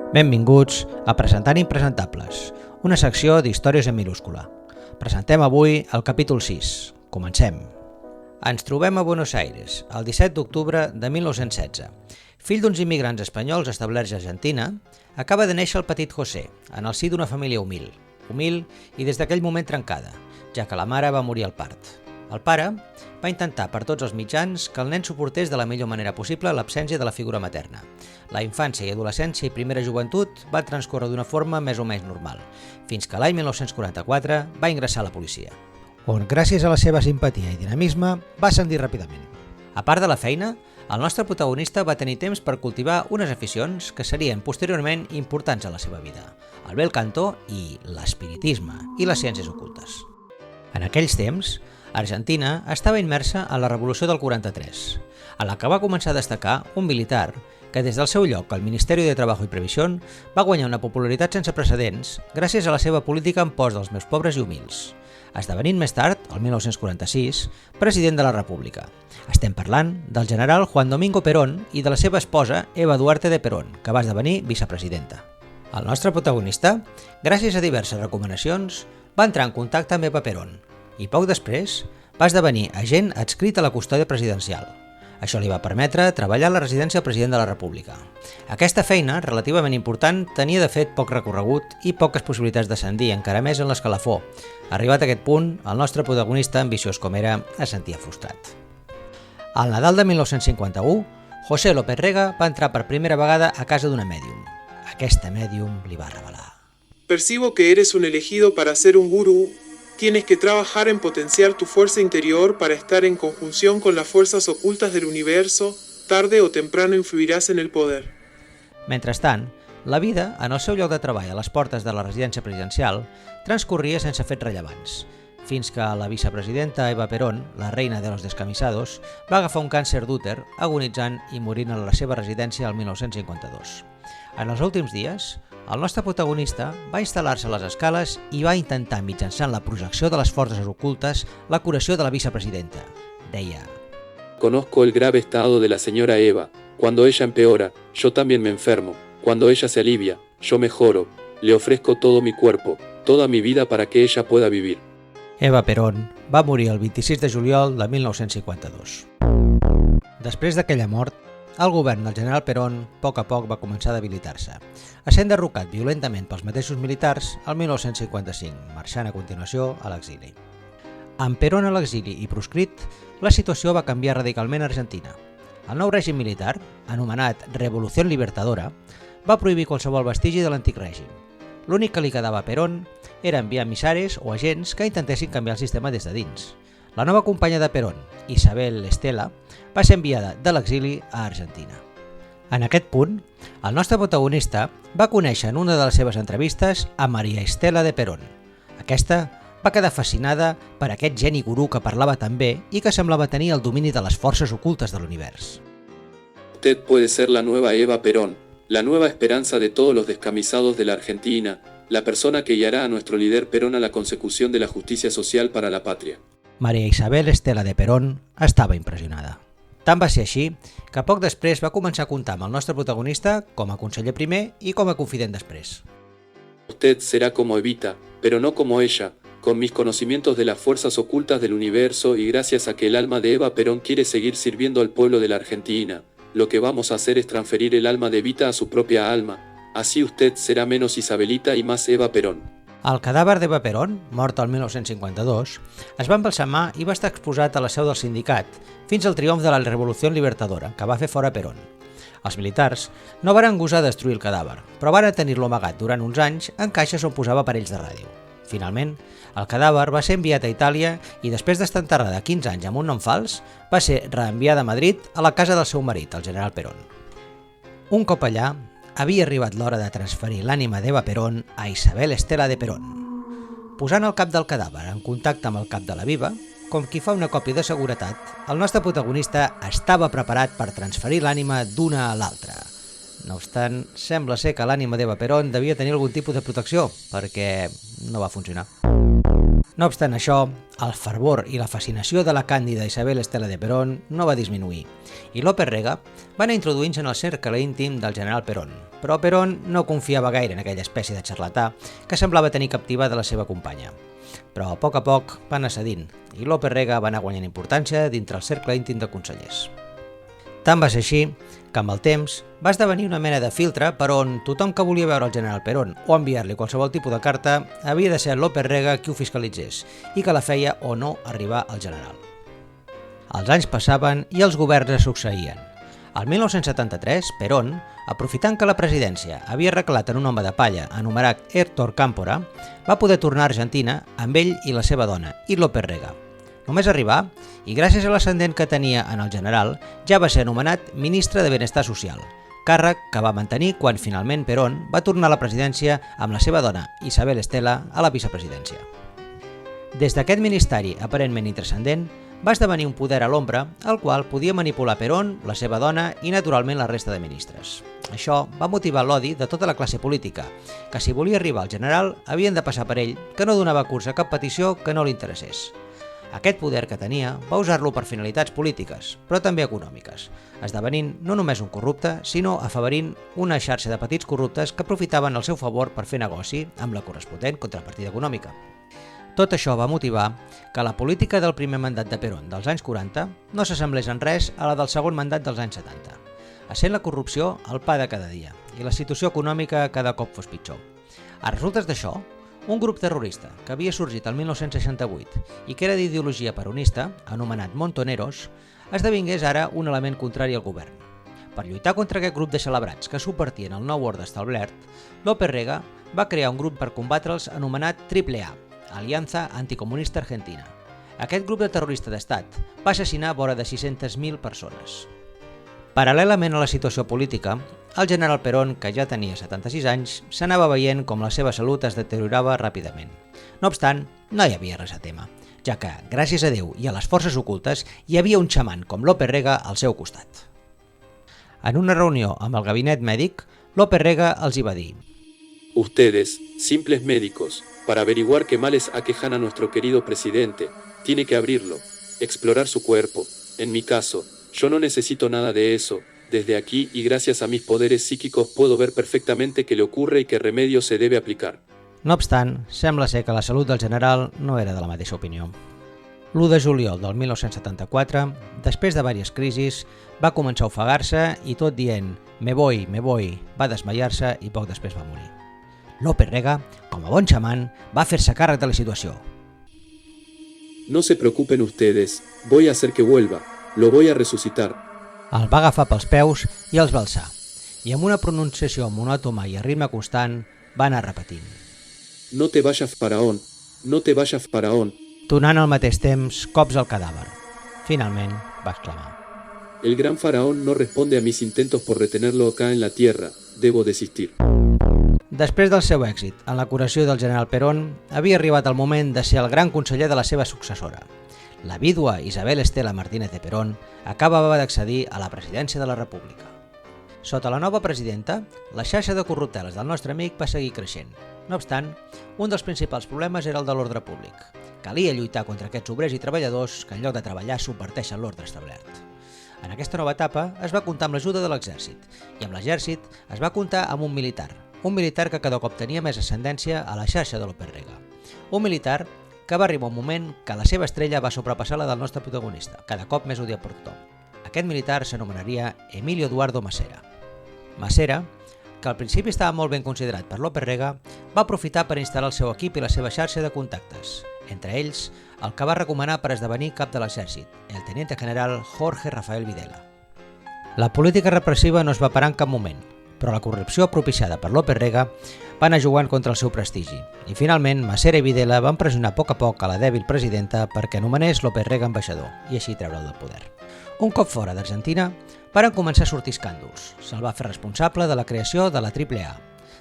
Benvinguts a Presentant Impresentables, una secció d'històries en minúscula. Presentem avui el capítol 6. Comencem. Ens trobem a Buenos Aires, el 17 d'octubre de 1916. Fill d'uns immigrants espanyols establerts a Argentina, acaba de néixer el petit José, en el si d'una família humil i des d'aquell moment trencada, ja que la mare va morir al part. El pare va intentar per tots els mitjans que el nen suportés de la millor manera possible l'absència de la figura materna. La infància i adolescència i primera joventut va transcórrer d'una forma més o menys normal, fins que l'any 1944 va ingressar a la policia, on gràcies a la seva simpatia i dinamisme va ascendir ràpidament. A part de la feina, el nostre protagonista va tenir temps per cultivar unes aficions que serien posteriorment importants a la seva vida, el bel cantó i l'espiritisme i les ciències ocultes. En aquells temps, Argentina estava immersa en la Revolució del 43, a la que va començar a destacar un militar que des del seu lloc al Ministeri de Trabajo y Previsión va guanyar una popularitat sense precedents gràcies a la seva política en pos dels més pobres i humils, esdevenint més tard, el 1946, president de la República. Estem parlant del general Juan Domingo Perón i de la seva esposa Eva Duarte de Perón, que va esdevenir vicepresidenta. El nostre protagonista, gràcies a diverses recomanacions, va entrar en contacte amb Eva Perón i poc després va esdevenir agent adscrit a la custòdia presidencial. Això li va permetre treballar a la residència del president de la República. Aquesta feina, relativament important, tenia de fet poc recorregut i poques possibilitats d'ascendir encara més en l'escalafó. Arribat a aquest punt, el nostre protagonista, ambiciós com era, es sentia frustrat. Al Nadal de 1951, José López Rega va entrar per primera vegada a casa d'una mèdium. Aquesta mèdium li va revelar: Percibo que eres un elegido para ser un gurú. Tienes que trabajar en potenciar tu fuerza interior para estar en conjunción con las fuerzas ocultas del universo. Tarde o temprano influirás en el poder. Mentrestant, la vida, en el seu lloc de treball a les portes de la residència presidencial, transcorria sense fets rellevants, fins que la vicepresidenta Eva Perón, la reina de los descamisados, va agafar un càncer d'úter, agonitzant i morint a la seva residència el 1952. En els últims dies, el nostre protagonista va instal·lar-se a les escales i va intentar, mitjançant la projecció de les forces ocultes, la curació de la vicepresidenta. Deia: Conozco el grave estado de la señora Eva. Cuando ella empeora, yo también me enfermo. Cuando ella se alivia, yo mejoro. Le ofrezco todo mi cuerpo, toda mi vida para que ella pueda vivir. Eva Perón va morir el 26 de juliol de 1952. Després d'aquella mort, el govern del general Perón a poc va començar a debilitar-se, essent derrocat violentament pels mateixos militars el 1955, marxant a continuació a l'exili. Amb Perón a l'exili i proscrit, la situació va canviar radicalment a Argentina. El nou règim militar, anomenat Revolución Libertadora, va prohibir qualsevol vestigi de l'antic règim. L'únic que li quedava a Perón era enviar emissaris o agents que intentessin canviar el sistema des de dins. La nova companya de Perón, Isabel Estela, va ser enviada de l'exili a Argentina. En aquest punt, el nostre protagonista va conèixer en una de les seves entrevistes a María Estela de Perón. Aquesta va quedar fascinada per aquest geni gurú que parlava tan bé i que semblava tenir el domini de les forces ocultes de l'univers. Usted puede ser la nueva Eva Perón, la nueva esperanza de todos los descamisados de la Argentina, la persona que guiará a nuestro líder Perón a la consecución de la justicia social para la patria. María Isabel Estela de Perón estava impressionada. Tant va ser així que poc després va començar a comptar amb el nostre protagonista com a conseller primer i com a confident després. Usted será como Evita, pero no como ella, con mis conocimientos de las fuerzas ocultas del universo y gracias a que el alma de Eva Perón quiere seguir sirviendo al pueblo de la Argentina, lo que vamos a hacer es transferir el alma de Evita a su propia alma. Así usted será menos Isabelita y más Eva Perón. El cadàver d'Eva Perón, mort el 1952, es va embalsamar i va estar exposat a la seu del sindicat fins al triomf de la Revolució Libertadora, que va fer fora Perón. Els militars no varen gosar destruir el cadàver, però van tenir-lo amagat durant uns anys en caixes on posava aparells de ràdio. Finalment, el cadàver va ser enviat a Itàlia i després d'estar enterrada 15 anys amb un nom fals, va ser reenviada a Madrid a la casa del seu marit, el general Perón. Un cop allà, havia arribat l'hora de transferir l'ànima d'Eva Perón a Isabel Estela de Perón. Posant el cap del cadàver en contacte amb el cap de la viva, com qui fa una còpia de seguretat, el nostre protagonista estava preparat per transferir l'ànima d'una a l'altra. No obstant, sembla ser que l'ànima d'Eva Perón devia tenir algun tipus de protecció, perquè no va funcionar. No obstant això, El fervor i la fascinació de la càndida Isabel Estela de Perón no va disminuir i López Rega va anar introduint-se en el cercle íntim del general Perón, però Perón no confiava gaire en aquella espècie de xarlatà que semblava tenir captivada la seva companya. Però a poc va anar cedint i López Rega va anar guanyant importància dintre el cercle íntim de consellers. Tant va ser així que amb el temps va esdevenir una mena de filtre per on tothom que volia veure el general Perón o enviar-li qualsevol tipus de carta havia de ser López Rega qui ho fiscalitzés i que la feia o no arribar al general. Els anys passaven i els governs es succeïen. El 1973, Perón, aprofitant que la presidència havia arreglat en un home de palla anomenat Héctor Cámpora, va poder tornar a Argentina amb ell i la seva dona, i López Rega. Només arribar, i gràcies a l'ascendent que tenia en el general, ja va ser anomenat ministre de Benestar Social, càrrec que va mantenir quan finalment Perón va tornar a la presidència amb la seva dona, Isabel Estela, a la vicepresidència. Des d'aquest ministeri aparentment intranscendent, va esdevenir un poder a l'ombra, el qual podia manipular Perón, la seva dona i naturalment la resta de ministres. Això va motivar l'odi de tota la classe política, que si volia arribar al general havien de passar per ell, que no donava curs a cap petició que no li interessés. Aquest poder que tenia va usar-lo per finalitats polítiques, però també econòmiques, esdevenint no només un corrupte, sinó afavorint una xarxa de petits corruptes que aprofitaven el seu favor per fer negoci amb la corresponent contrapartida econòmica. Tot això va motivar que la política del primer mandat de Perón dels anys 40 no s'assemblés en res a la del segon mandat dels anys 70, essent la corrupció el pa de cada dia i la situació econòmica cada cop fos pitjor. A resultes d'això, un grup terrorista que havia sorgit el 1968 i que era d'ideologia peronista, anomenat Montoneros, esdevingués ara un element contrari al govern. Per lluitar contra aquest grup de celebrats que subvertien el nou ordre establert, López Rega va crear un grup per combatre'ls anomenat AAA, Alianza Anticomunista Argentina. Aquest grup de terrorista d'estat va assassinar vora de 600.000 persones. Paral·lelament a la situació política, el general Perón, que ja tenia 76 anys, s'anava veient com la seva salut es deteriorava ràpidament. No obstant, no hi havia res a tema, ja que, gràcies a Déu i a les forces ocultes, hi havia un xaman com López Rega al seu costat. En una reunió amb el gabinet mèdic, López Rega els hi va dir: Ustedes, simples médicos, para averiguar qué males aquejan a nuestro querido presidente, tiene que abrirlo, explorar su cuerpo. En mi caso, yo no necesito nada de eso. Desde aquí y gracias a mis poderes psíquicos puedo ver perfectamente qué le ocurre y qué remedio se debe aplicar. No obstant, sembla ser que la salut del general no era de la mateixa opinió. L'1 de juliol del 1974, després de diverses crisis, va començar a ofegar-se i tot dient me voy, va desmaiar-se i poc després va morir. López Rega, com a bon xaman, va fer-se càrrec de la situació. No se preocupen ustedes, voy a hacer que vuelva, lo voy a resucitar. El va agafar pels peus i els va alçar, i amb una pronunciació monòtona i a ritme constant va anar repetint. No te vayas, faraón, no te vayas, faraón. Donant al mateix temps cops al cadàver. Finalment va exclamar: El gran faraón no responde a mis intentos por retenerlo acá en la tierra, debo desistir. Després del seu èxit en la curació del general Perón, havia arribat el moment de ser el gran conseller de la seva successora. La vídua Isabel Estela Martínez de Perón acabava d'accedir a la presidència de la República. Sota la nova presidenta, la xarxa de corrupteles del nostre amic va seguir creixent. No obstant, un dels principals problemes era el de l'ordre públic. Calia lluitar contra aquests obrers i treballadors que en lloc de treballar subverteixen l'ordre establert. En aquesta nova etapa es va comptar amb l'ajuda de l'exèrcit, i amb l'exèrcit es va comptar amb un militar que cada cop tenia més ascendència a la xarxa de López Rega. Un militar que va arribar un moment que la seva estrella va sobrepassar la del nostre protagonista, cada cop més odiat per tothom. Aquest militar s'anomenaria Emilio Eduardo Masera. Masera, que al principi estava molt ben considerat per López Rega, va aprofitar per instal·lar el seu equip i la seva xarxa de contactes, entre ells el que va recomanar per esdevenir cap de l'exèrcit, el teniente general Jorge Rafael Videla. La política repressiva no es va parar en cap moment, però la corrupció propiciada per López Rega va anar jugant contra el seu prestigi i finalment Masera i Videla van pressionar a poc a la dèbil presidenta perquè anomenés López Rega ambaixador i així treure'l del poder. Un cop fora d'Argentina, varen començar a sortir escàndols. Se'l va fer responsable de la creació de la AAA,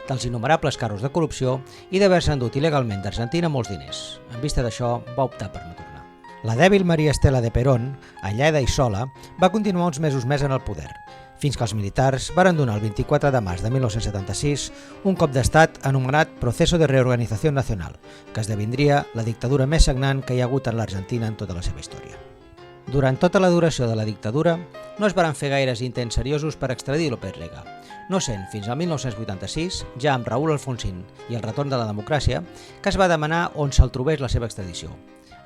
dels innumerables casos de corrupció i d'haver-se endut il·legalment d'Argentina molts diners. En vista d'això, va optar per no tornar. La dèbil María Estela de Perón, aïllada i sola, va continuar uns mesos més en el poder, fins que els militars varen donar el 24 de març de 1976 un cop d'estat anomenat Proceso de Reorganización Nacional, que esdevindria la dictadura més sagnant que hi ha hagut en l'Argentina en tota la seva història. Durant tota la duració de la dictadura no es varen fer gaires intents seriosos per extradir López Rega, no sent fins al 1986, ja amb Raúl Alfonsín i el retorn de la democràcia, que es va demanar on se'l trobés la seva extradició.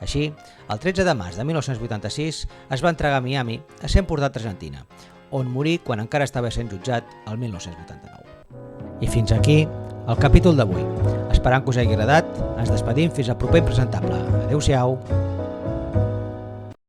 Així, el 13 de març de 1986 es va entregar a Miami a ser portat a Argentina, on morí quan encara estava sent jutjat el 1989. I fins aquí el capítol d'avui. Esperant que us hagi agradat, ens despedim fins al proper impresentable. Adéu-siau!